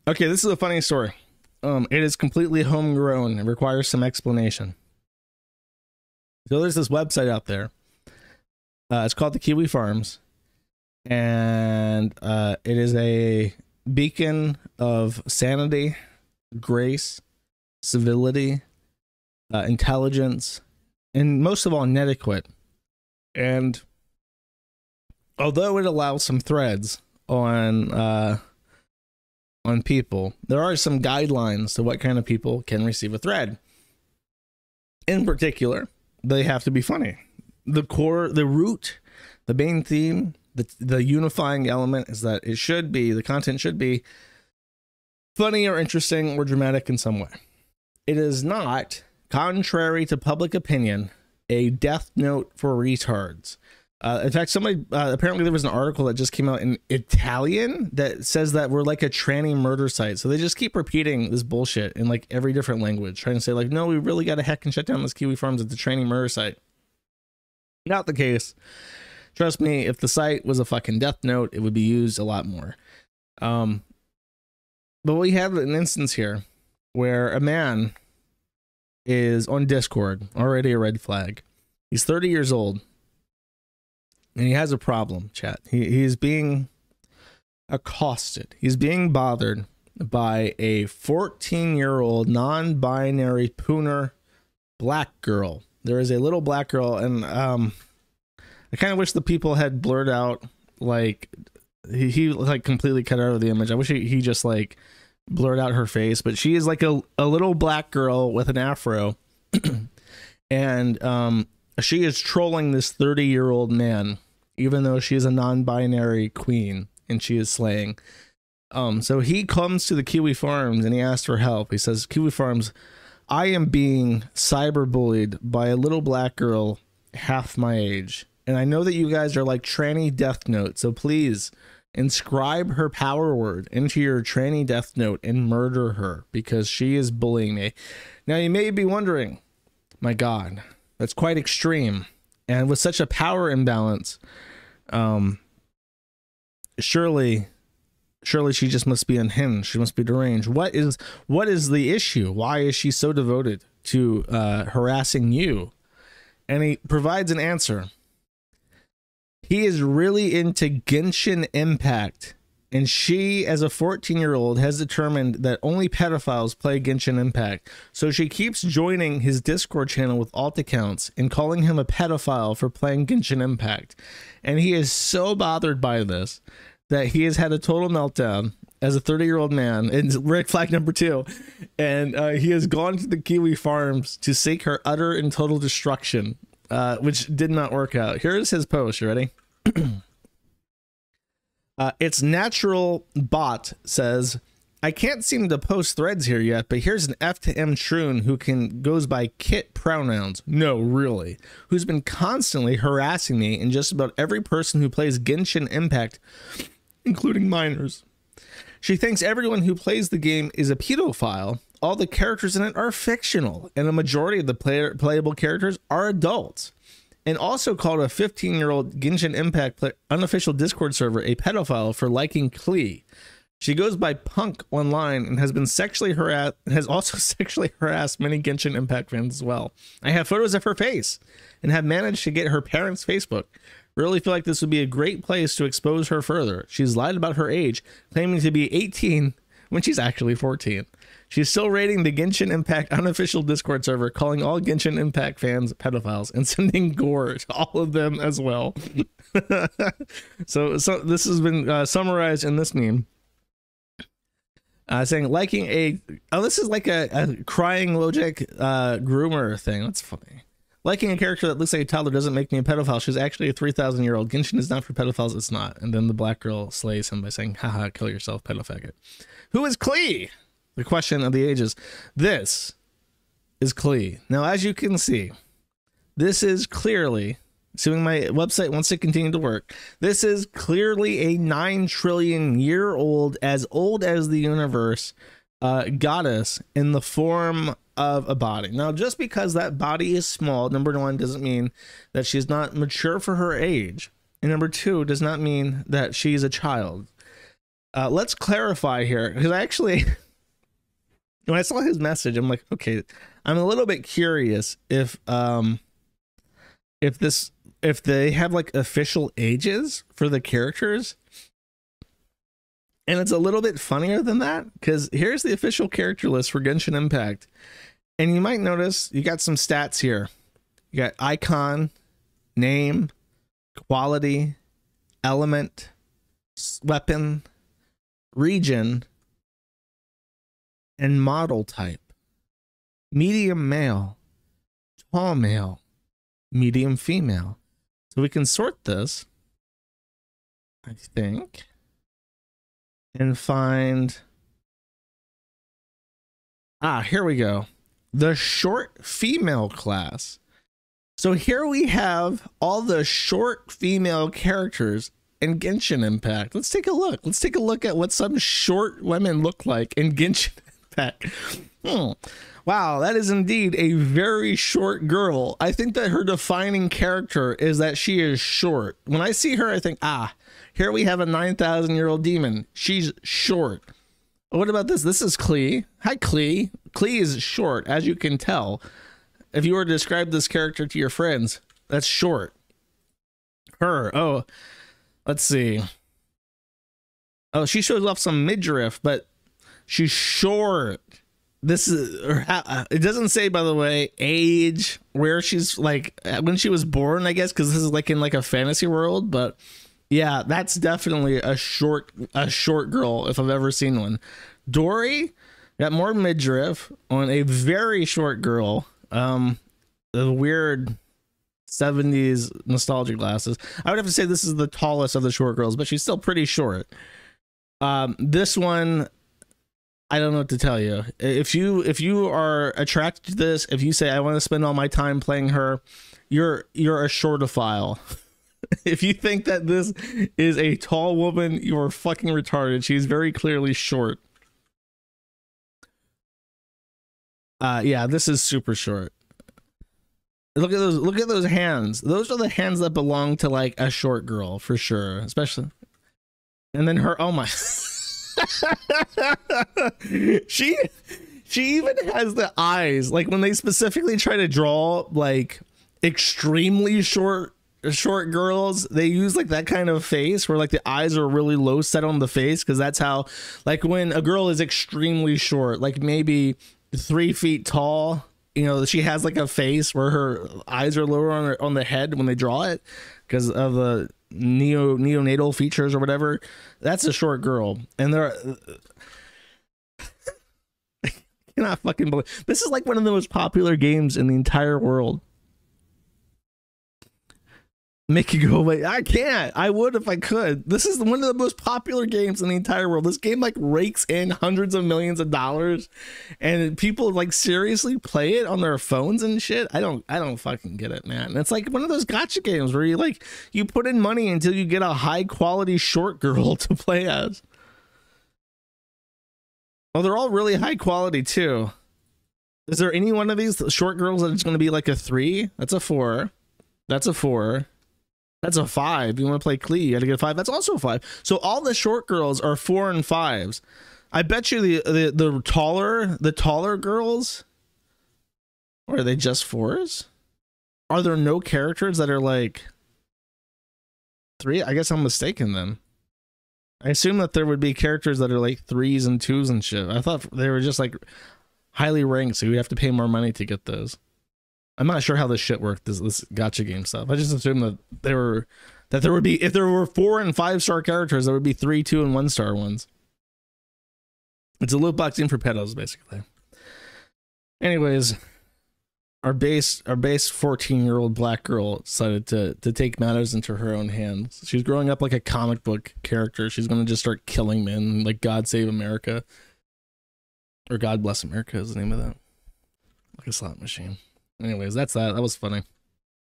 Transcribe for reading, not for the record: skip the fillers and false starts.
Okay, this is a funny story. It is completely homegrown and requires some explanation. So there's this website out there. It's called the Kiwi Farms, and it is a beacon of sanity, grace, civility, intelligence, and most of all, netiquette. And although it allows some threads on people, there are some guidelines to what kind of people can receive a thread. In particular, they have to be funny. The core, the root, the main theme, the unifying element is that it should be, the content should be funny or interesting or dramatic in some way. It is not, contrary to public opinion, a death note for retards. In fact, somebody, apparently there was an article that just came out in Italian that says that we're like a tranny murder site. So they just keep repeating this bullshit in like every different language, trying to say like, no, we really got to heck and shut down this Kiwi Farms at the tranny murder site. Not the case. Trust me, if the site was a fucking death note, it would be used a lot more. But we have an instance here where a man is on Discord, already a red flag. He's 30 years old. And he has a problem, chat. He's being accosted. He's being bothered by a 14-year-old non-binary pooner black girl. There is a little black girl, and I kind of wish the people had blurred out, like, he like completely cut out of the image. I wish he just like blurred out her face, but she is like a little black girl with an afro. And she is trolling this 30-year-old man, even though she is a non-binary queen and she is slaying. So he comes to the Kiwi Farms and he asks for help. He says, Kiwi Farms, I am being cyberbullied by a little black girl half my age. And I know that you guys are like tranny death note. So please inscribe her power word into your tranny death note and murder her because she is bullying me. Now you may be wondering, my God, that's quite extreme. And with such a power imbalance, surely she just must be unhinged. She must be deranged. What is the issue? Why is she so devoted to harassing you? And he provides an answer. He is really into Genshin Impact. And she, as a 14-year-old, has determined that only pedophiles play Genshin Impact. So she keeps joining his Discord channel with alt accounts and calling him a pedophile for playing Genshin Impact. And he is so bothered by this that he has had a total meltdown as a 30-year-old man. And red flag number 2. And he has gone to the Kiwi Farms to seek her utter and total destruction, which did not work out. Here's his post. You ready? It's natural bot says, I can't seem to post threads here yet, but here's an F to M Troon who goes by Kit pronouns. No, really. Who's been constantly harassing me and just about every person who plays Genshin Impact, including minors. She thinks everyone who plays the game is a pedophile. All the characters in it are fictional, and a majority of the playable characters are adults. And also called a 15-year-old Genshin Impact unofficial Discord server a pedophile for liking Klee. She goes by Punk online and has been sexually harassed, has also sexually harassed many Genshin Impact fans as well. I have photos of her face and have managed to get her parents' Facebook. Really feel like this would be a great place to expose her further. She's lied about her age, claiming to be 18 when she's actually 14. She's still raiding the Genshin Impact unofficial Discord server, calling all Genshin Impact fans pedophiles and sending gore to all of them as well. so this has been summarized in this meme. Saying liking this is like a crying Logic groomer thing. That's funny. Liking a character that looks like a toddler doesn't make me a pedophile. She's actually a 3,000-year-old. Genshin is not for pedophiles. It's not. And then the black girl slays him by saying, haha, kill yourself, pedofaggot. Who is Klee? The question of the ages. This is Klee. Now, as you can see, this is clearly, assuming my website wants to continue to work, this is clearly a 9 trillion year old as the universe, goddess in the form of a body. Now, just because that body is small, number 1, doesn't mean that she's not mature for her age. And number 2, does not mean that she's a child. Let's clarify here, because I actually, when I saw his message, I'm like, okay, I'm a little bit curious if they have like official ages for the characters. And it's a little bit funnier than that, because here's the official character list for Genshin Impact. And you might notice you got some stats here. You got icon, name, quality, element, weapon, region, and model type. Medium male, tall male, medium female. So we can sort this, I think, and find, here we go. The short female class. So here we have all the short female characters in Genshin Impact. Let's take a look. Let's take a look at what some short women look like in Genshin Impact. Wow, that is indeed a very short girl. I think that her defining character is that she is short. When I see her, I think, here we have a 9,000-year-old demon. She's short. What about this? This is Klee. Hi, Klee. Klee is short, as you can tell. If you were to describe this character to your friends, that's short. Her, let's see. Oh, she shows off some midriff, but she's short. This is, it doesn't say, by the way, age, where she's like, when she was born, I guess, because this is like in like a fantasy world, but yeah, that's definitely a short girl if I've ever seen one. Dory got more midriff on a very short girl. The weird 70s nostalgia glasses. I would have to say this is the tallest of the short girls, but she's still pretty short. This one, I don't know what to tell you. If you are attracted to this, if you say I want to spend all my time playing her, you're a shortophile. If you think that this is a tall woman, you are fucking retarded. She's very clearly short. Yeah, this is super short. Look at those hands. Those are the hands that belong to like a short girl for sure, especially. And then her, oh my. she even has the eyes, like when they specifically try to draw like extremely short girls, they use like that kind of face where like the eyes are really low set on the face, because that's how, like when a girl is extremely short, like maybe 3 feet tall, you know, she has like a face where her eyes are lower on the head when they draw it because of the neonatal features or whatever. That's a short girl. And they're I cannot fucking believe this is like one of the most popular games in the entire world. Make you go away. I can't. I would if I could. This is one of the most popular games in the entire world. This game like rakes in hundreds of millions of dollars, and people like seriously play it on their phones and shit. I don't fucking get it, man. It's like one of those gacha games where you put in money until you get a high quality short girl to play as. Oh, they're all really high quality too. Is there any one of these short girls that's going to be like a 3? That's a 4. That's a 4. That's a 5. You want to play Klee, you got to get a 5. That's also a 5. So all the short girls are 4 and 5s. I bet you the taller girls, or are they just 4s? Are there no characters that are like 3? I guess I'm mistaken then. I assume that there would be characters that are like 3s and 2s and shit. I thought they were just like highly ranked, so you have to pay more money to get those. I'm not sure how this shit worked, this gacha game stuff. I just assumed that there would be, if there were 4 and 5 star characters, there would be 3, 2, and 1 star ones. It's a loot boxing for pedos, basically. Anyways, our base 14-year-old black girl decided to take matters into her own hands. She's growing up like a comic book character. She's gonna just start killing men, like God Save America, or God Bless America is the name of that. Like a slot machine. Anyways, that's that. That was funny.